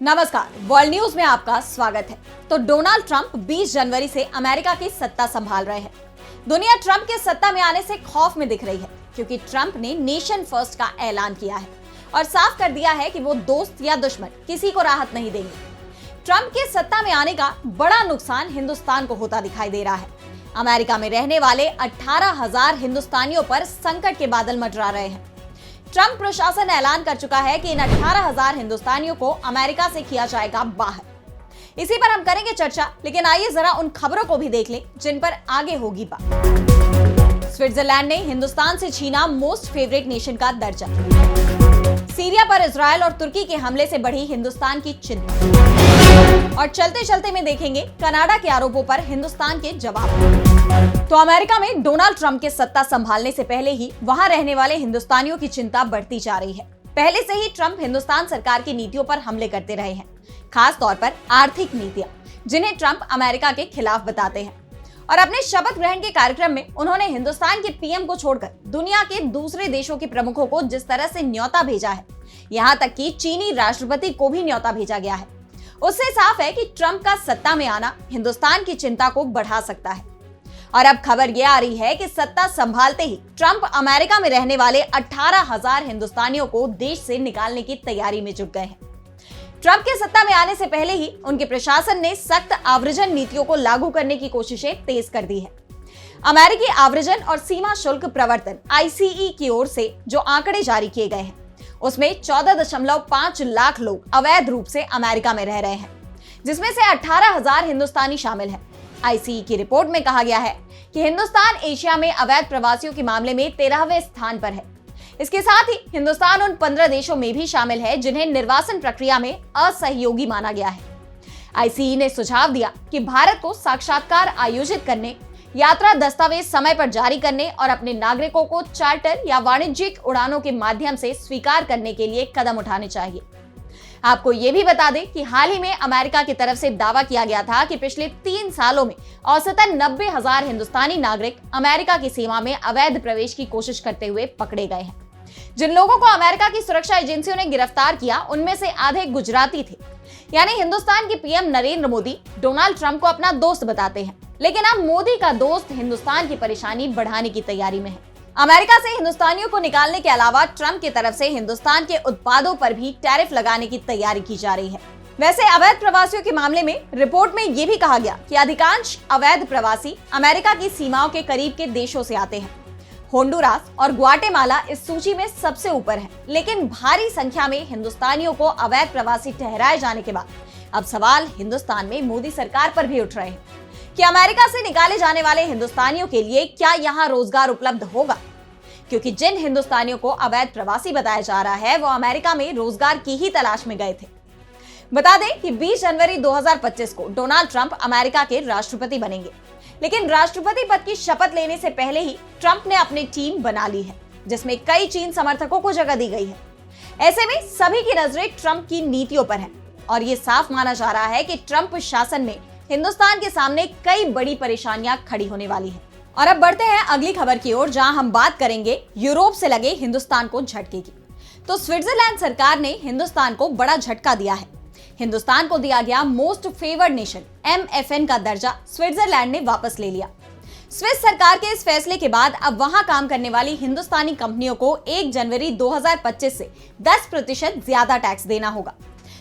नमस्कार, world news में आपका स्वागत है। तो डोनाल्ड ट्रंप 20 जनवरी से अमेरिका की सत्ता संभाल रहे हैं। दुनिया ट्रंप के सत्ता में आने से खौफ में दिख रही है, क्योंकि ट्रंप ने नेशन फर्स्ट का ऐलान किया है और साफ कर दिया है कि वो दोस्त या दुश्मन किसी को राहत नहीं देंगे। ट्रंप के सत्ता में आने का बड़ा नुकसान हिंदुस्तान को होता दिखाई दे रहा है। अमेरिका में रहने वाले 18,000 हिंदुस्तानियों पर संकट के बादल मंडरा रहे हैं। ट्रंप प्रशासन ऐलान कर चुका है कि इन 18,000 हिंदुस्तानियों को अमेरिका से किया जाएगा बाहर। इसी पर हम करेंगे चर्चा, लेकिन आइए जरा उन खबरों को भी देख लें जिन पर आगे होगी बात। स्विट्जरलैंड ने हिंदुस्तान से छीना मोस्ट फेवरेट नेशन का दर्जा। सीरिया पर इजरायल और तुर्की के हमले से बढ़ी हिंदुस्तान की चिंता। और चलते चलते में देखेंगे कनाडा के आरोपों पर हिंदुस्तान के जवाब। तो अमेरिका में डोनाल्ड ट्रंप के सत्ता संभालने से पहले ही वहां रहने वाले हिंदुस्तानियों की चिंता बढ़ती जा रही है। पहले से ही ट्रंप हिंदुस्तान सरकार की नीतियों पर हमले करते रहे हैं, खास तौर पर आर्थिक नीतियां, जिन्हें ट्रंप अमेरिका के खिलाफ बताते हैं। और अपने शपथ ग्रहण के कार्यक्रम में उन्होंने हिंदुस्तान के पीएम को छोड़कर दुनिया के दूसरे देशों के प्रमुखों को जिस तरह से न्योता भेजा है, यहाँ तक कि चीनी राष्ट्रपति को भी न्योता भेजा गया है, उससे साफ है कि ट्रंप का सत्ता में आना हिंदुस्तान की चिंता को बढ़ा सकता है। और अब खबर यह आ रही है कि सत्ता संभालते ही ट्रंप अमेरिका में रहने वाले 18,000 हिंदुस्तानियों को देश से निकालने की तैयारी में जुट गए हैं। ट्रंप के सत्ता में आने से पहले ही उनके प्रशासन ने सख्त आव्रजन नीतियों को लागू करने की कोशिशें तेज कर दी है। अमेरिकी आव्रजन और सीमा शुल्क प्रवर्तन ICE की ओर से जो आंकड़े जारी किए गए हैं, उसमें 14.5 लाख लोग अवैध रूप से अमेरिका में रह रहे हैं, जिसमें से 18,000 हिंदुस्तानी शामिल हैं। ICE की रिपोर्ट में कहा गया है कि हिंदुस्तान एशिया में अवैध प्रवासियों के मामले में 13वें स्थान पर है। इसके साथ ही हिंदुस्तान उन 15 देशों में भी शामिल है जिन्हें निर्वासन प्रक्रिया में असहयोगी माना गया है। ICE ने सुझाव दिया कि भारत को साक्षात्कार आयोजित करने, यात्रा दस्तावेज समय पर जारी करने और अपने नागरिकों को चार्टर या वाणिज्यिक उड़ानों के माध्यम से स्वीकार करने के लिए कदम उठाने चाहिए। आपको ये भी बता दें कि हाल ही में अमेरिका की तरफ से दावा किया गया था कि पिछले 3 सालों में औसतन 90,000 हिंदुस्तानी नागरिक अमेरिका की सीमा में अवैध प्रवेश की कोशिश करते हुए पकड़े गए हैं। जिन लोगों को अमेरिका की सुरक्षा एजेंसियों ने गिरफ्तार किया, उनमें से आधे गुजराती थे। यानी हिंदुस्तान के PM Narendra Modi Donald Trump को अपना दोस्त बताते हैं, लेकिन अब मोदी का दोस्त हिंदुस्तान की परेशानी बढ़ाने की तैयारी में है। अमेरिका से हिंदुस्तानियों को निकालने के अलावा ट्रंप की तरफ से हिंदुस्तान के उत्पादों पर भी टैरिफ लगाने की तैयारी की जा रही है। वैसे अवैध प्रवासियों के मामले में रिपोर्ट में यह भी कहा गया कि अधिकांश अवैध प्रवासी अमेरिका की सीमाओं के करीब के देशों से आते हैं। होंडुरास और ग्वाटेमाला इस सूची में सबसे ऊपर है, लेकिन भारी संख्या में हिंदुस्तानियों को अवैध प्रवासी ठहराए जाने के बाद अब सवाल हिंदुस्तान में मोदी सरकार पर भी उठ रहे हैं कि अमेरिका से निकाले जाने वाले हिंदुस्तानियों के लिए क्या यहाँ रोजगार उपलब्ध होगा, क्योंकि जिन हिंदुस्तानियों को अवैध प्रवासी बताया जा रहा है वो अमेरिका में रोजगार की ही तलाश में गए थे। बता दें कि 20 जनवरी 2025 को डोनाल्ड ट्रंप अमेरिका के राष्ट्रपति बनेंगे, लेकिन राष्ट्रपति पद की शपथ लेने से पहले ही ट्रंप ने अपनी टीम बना ली है, जिसमें कई चीन समर्थकों को जगह दी गई है। ऐसे में सभी की नजरें ट्रंप की नीतियों पर है और ये साफ माना जा रहा है कि ट्रंप शासन में हिंदुस्तान के सामने कई बड़ी परेशानियां खड़ी होने वाली है। और अब बढ़ते हैं अगली खबर की ओर, जहां हम बात करेंगे यूरोप से लगे हिंदुस्तान को झटके की। तो स्विट्जरलैंड सरकार ने हिंदुस्तान को बड़ा झटका दिया है। हिंदुस्तान को दिया गया मोस्ट फेवर्ड नेशन MFN का दर्जा स्विट्जरलैंड ने वापस ले लिया। स्विस सरकार के इस फैसले के बाद अब वहां काम करने वाली हिंदुस्तानी कंपनियों को 1 जनवरी 2025 से 10% ज्यादा टैक्स देना होगा।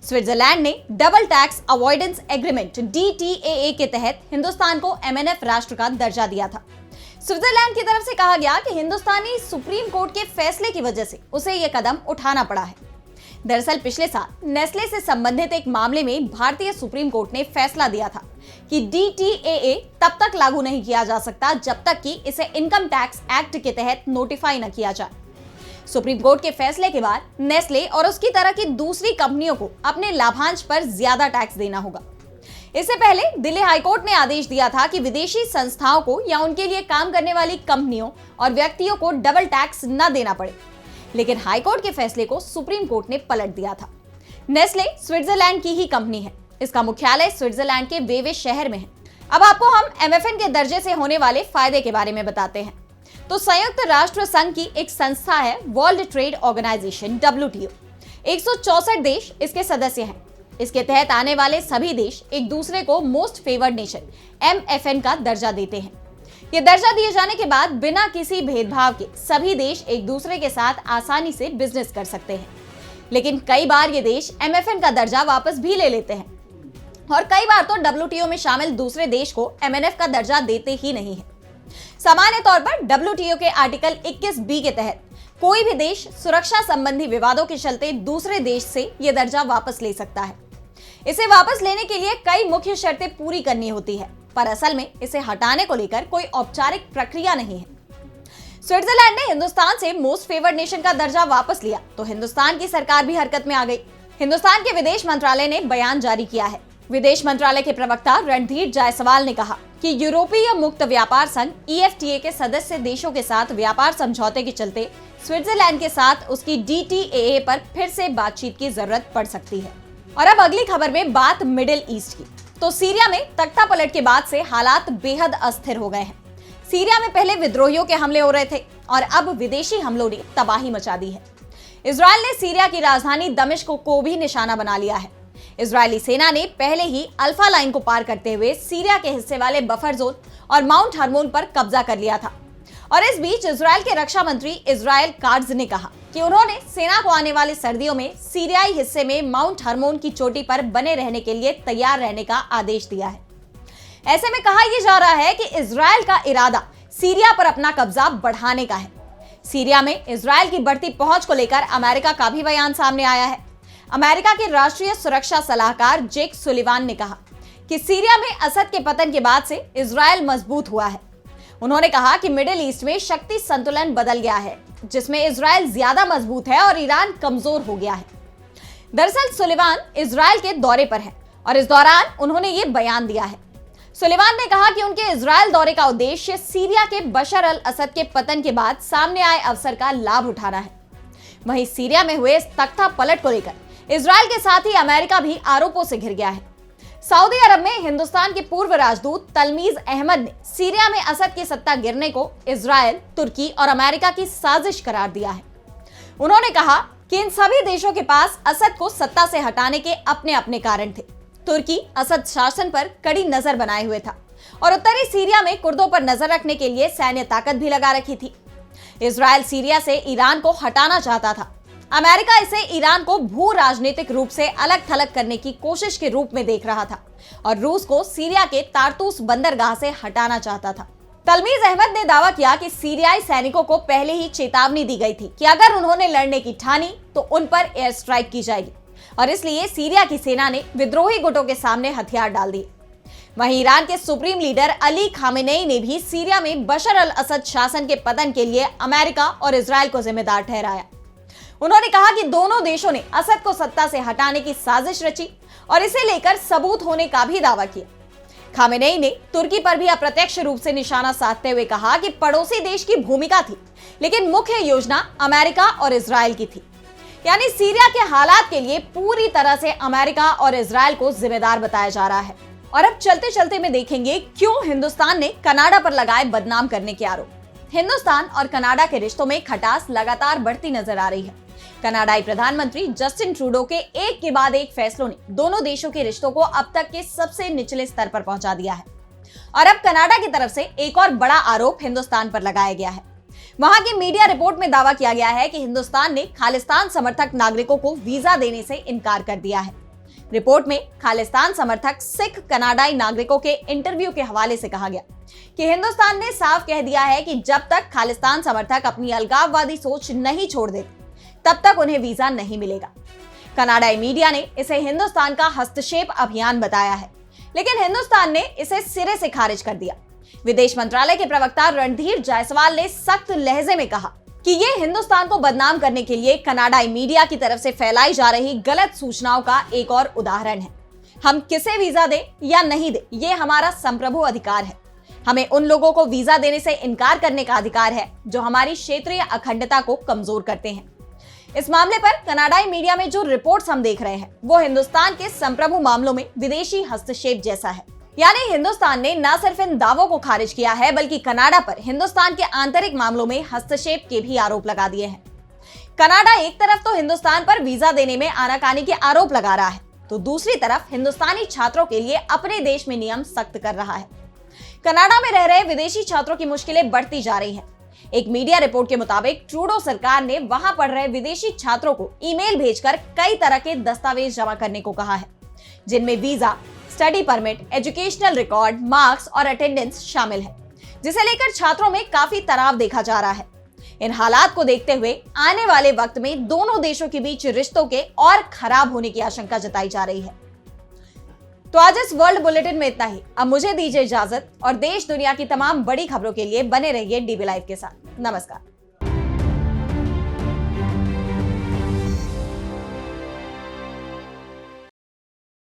स्विट्जरलैंड ने double tax avoidance agreement DTAA के तहत हिंदुस्तान को MNF राष्ट्र का दर्जा दिया था। स्विट्जरलैंड की तरफ से कहा गया कि हिंदुस्तानी सुप्रीम कोर्ट के फैसले की वजह से उसे यह कदम उठाना पड़ा है। दरअसल पिछले साल नेस्ले से संबंधित एक मामले में भारतीय सुप्रीम कोर्ट ने फैसला दिया था कि DTAA तब तक लागू नहीं किया जा सकता जब तक कि इसे इनकम टैक्स एक्ट के तहत नोटिफाई न किया जाए। सुप्रीम कोर्ट के फैसले के बाद नेस्ले और उसकी तरह की दूसरी कंपनियों को अपने लाभांश पर ज्यादा टैक्स देना होगा। इससे पहले दिल्ली हाईकोर्ट ने आदेश दिया था कि विदेशी संस्थाओं को या उनके लिए काम करने वाली कंपनियों और व्यक्तियों को डबल टैक्स न देना पड़े, लेकिन हाईकोर्ट के फैसले को सुप्रीम कोर्ट ने पलट दिया था। नेस्ले स्विट्जरलैंड की ही कंपनी है। इसका मुख्यालय स्विट्जरलैंड के वेवे शहर में है। अब आपको हम MFN के दर्जे से होने वाले फायदे के बारे में बताते हैं। तो संयुक्त राष्ट्र संघ की एक संस्था है वर्ल्ड ट्रेड ऑर्गेनाइजेशन WTO। 164 देश इसके सदस्य हैं। इसके तहत आने वाले सभी देश एक दूसरे को मोस्ट फेवर्ड नेशन MFN का दर्जा देते हैं। ये दर्जा दिए जाने के बाद बिना किसी भेदभाव के सभी देश एक दूसरे के साथ आसानी से बिजनेस कर सकते हैं। लेकिन कई बार ये देश MFN का दर्जा वापस भी ले लेते हैं और कई बार तो WTO में शामिल दूसरे देश को MNF का दर्जा देते ही नहीं है। सामान्य तौर पर WTO के आर्टिकल 21B के तहत कोई भी देश सुरक्षा संबंधी विवादों के चलते दूसरे देश से यह दर्जा वापस ले सकता है। इसे वापस लेने के लिए कई मुख्य शर्तें पूरी करनी होती है, पर असल में इसे हटाने को लेकर कोई औपचारिक प्रक्रिया नहीं है। स्विट्जरलैंड ने हिंदुस्तान से मोस्ट फेवर्ड नेशन का दर्जा वापस लिया तो हिंदुस्तान की सरकार भी हरकत में आ गई। हिंदुस्तान के विदेश मंत्रालय ने बयान जारी किया है। विदेश मंत्रालय के प्रवक्ता रणधीर जायसवाल ने कहा कि यूरोपीय मुक्त व्यापार संघ EFTA के सदस्य देशों के साथ व्यापार समझौते के चलते स्विट्जरलैंड के साथ उसकी DTAA पर फिर से बातचीत की जरूरत पड़ सकती है। और अब अगली खबर में बात मिडिल ईस्ट की। तो सीरिया में तख्तापलट के बाद से हालात बेहद अस्थिर हो गए हैं। सीरिया में पहले विद्रोहियों के हमले हो रहे थे और अब विदेशी हमलों ने तबाही मचा दी है। इजरायल ने सीरिया की राजधानी दमिश्क को भी निशाना बना लिया है। इजरायली सेना ने पहले ही अल्फा लाइन को पार करते हुए सीरिया के हिस्से वाले बफर जोन और माउंट हर्मोन पर कब्जा कर लिया था। और इस बीच इजरायल के रक्षा मंत्री इजराइल काट्ज ने कहा कि उन्होंने सेना को आने वाली सर्दियों में सीरियाई हिस्से में माउंट हर्मोन की चोटी पर बने रहने के लिए तैयार रहने का आदेश दिया है। ऐसे में कहा यह जा रहा है कि इजरायल का इरादा सीरिया पर अपना कब्जा बढ़ाने का है। सीरिया में इजरायल की बढ़ती पहुंच को लेकर अमेरिका का भी बयान सामने आया है। अमेरिका के राष्ट्रीय सुरक्षा सलाहकार जेक सुलिवान ने कहा कि सीरिया में असद के पतन के बाद से इजरायल मजबूत हुआ है। उन्होंने कहा कि मिडिल ईस्ट में शक्ति संतुलन बदल गया है, जिसमें इजरायल ज्यादा मजबूत है और ईरान कमजोर हो गया है। दरअसल सुलिवान इजरायल के दौरे पर है और इस दौरान उन्होंने ये बयान दिया है। सुलिवान ने कहा कि उनके इजरायल दौरे का उद्देश्य सीरिया के बशर अल असद के पतन के बाद सामने आए अवसर का लाभ उठाना है। वहीं सीरिया में हुए तख्ता पलट को लेकर इजरायल के साथ ही अमेरिका भी आरोपों से घिर गया है। सऊदी अरब में हिंदुस्तान के पूर्व राजदूत तलमीज अहमद ने सीरिया में असद की सत्ता गिरने को इजरायल, तुर्की और अमेरिका की साजिश करार दिया है। उन्होंने कहा कि इन सभी देशों के पास असद को सत्ता से हटाने के अपने अपने कारण थे। तुर्की असद शासन पर कड़ी नजर बनाए हुए था और उत्तरी सीरिया में कुर्दों पर नजर रखने के लिए सैन्य ताकत भी लगा रखी थी। इजरायल सीरिया से ईरान को हटाना चाहता था। अमेरिका इसे ईरान को भू राजनीतिक रूप से अलग थलग करने की कोशिश के रूप में देख रहा था और रूस को सीरिया के तारतूस बंदरगाह से हटाना चाहता था। तलमीज अहमद ने दावा किया कि सीरियाई सैनिकों को पहले ही चेतावनी दी गई थी कि अगर उन्होंने लड़ने की ठानी तो उन पर एयर स्ट्राइक की जाएगी और इसलिए सीरिया की सेना ने विद्रोही गुटों के सामने हथियार डाल दिए। वहीं ईरान के सुप्रीम लीडर अली खामेनेई ने भी सीरिया में बशर अल असद शासन के पतन के लिए अमेरिका और इजरायल को जिम्मेदार ठहराया। उन्होंने कहा कि दोनों देशों ने असद को सत्ता से हटाने की साजिश रची और इसे लेकर सबूत होने का भी दावा किया। खामेनेई ने तुर्की पर भी अप्रत्यक्ष रूप से निशाना साधते हुए कहा कि पड़ोसी देश की भूमिका थी, लेकिन मुख्य योजना अमेरिका और इजरायल की थी। यानी सीरिया के हालात के लिए पूरी तरह से अमेरिका और इजरायल को जिम्मेदार बताया जा रहा है। और अब चलते चलते में देखेंगे क्यों हिंदुस्तान ने कनाडा पर लगाए बदनाम करने के आरोप। हिंदुस्तान और कनाडा के रिश्तों में खटास लगातार बढ़ती नजर आ रही है। कनाडाई प्रधानमंत्री जस्टिन ट्रूडो के एक के बाद एक फैसलों ने दोनों देशों के रिश्तों को अब तक के सबसे निचले स्तर पर पहुंचा दिया है। और अब कनाडा की तरफ से एक और बड़ा आरोप हिंदुस्तान पर लगाया गया है। वहां की मीडिया रिपोर्ट में दावा किया गया है कि हिंदुस्तान ने खालिस्तान समर्थक नागरिकों को वीजा देने से इनकार कर दिया है। रिपोर्ट में खालिस्तान समर्थक सिख कनाडाई नागरिकों के इंटरव्यू के हवाले से कहा गया कि हिंदुस्तान ने साफ कह दिया है कि जब तक खालिस्तान समर्थक अपनी अलगाववादी सोच नहीं छोड़ देते तब तक उन्हें वीजा नहीं मिलेगा। कनाडाई मीडिया ने इसे हिंदुस्तान का हस्तक्षेप अभियान बताया है, लेकिन हिंदुस्तान ने इसे सिरे से खारिज कर दिया। विदेश मंत्रालय के प्रवक्ता रणधीर जायसवाल ने सख्त लहजे में कहा कि ये हिंदुस्तान को बदनाम करने के लिए कनाडाई मीडिया की तरफ से फैलाई जा रही गलत सूचनाओं का एक और उदाहरण है। हम किसे वीजा दें या नहीं दें, ये हमारा संप्रभु अधिकार है। हमें उन लोगों को वीजा देने से इनकार करने का अधिकार है जो हमारी क्षेत्रीय अखंडता को कमजोर करते हैं। इस मामले पर कनाडाई मीडिया में जो रिपोर्ट्स हम देख रहे हैं वो हिंदुस्तान के संप्रभु मामलों में विदेशी हस्तक्षेप जैसा है। यानी हिंदुस्तान ने न सिर्फ इन दावों को खारिज किया है बल्कि कनाडा पर हिंदुस्तान के आंतरिक मामलों में हस्तक्षेप के भी आरोप लगा दिए हैं। कनाडा एक तरफ तो हिंदुस्तान पर वीजा देने में आनाकानी के आरोप लगा रहा है, तो दूसरी तरफ हिंदुस्तानी छात्रों के लिए अपने देश में नियम सख्त कर रहा है। कनाडा में रह रहे विदेशी छात्रों की मुश्किलें बढ़ती जा रही हैं। एक मीडिया रिपोर्ट के मुताबिक ट्रूडो सरकार ने वहां पढ़ रहे विदेशी छात्रों को ईमेल भेजकर कई तरह के दस्तावेज जमा करने को कहा है, जिनमें visa, study permit, educational record, marks और अटेंडेंस शामिल है, जिसे लेकर छात्रों में काफी तनाव देखा जा रहा है। इन हालात को देखते हुए आने वाले वक्त में दोनों देशों के बीच रिश्तों के और खराब होने की आशंका जताई जा रही है। तो आज इस वर्ल्ड बुलेटिन में इतना ही। अब मुझे दीजिए इजाजत और देश दुनिया की तमाम बड़ी खबरों के लिए बने रहिए डीबी लाइव के साथ। नमस्कार।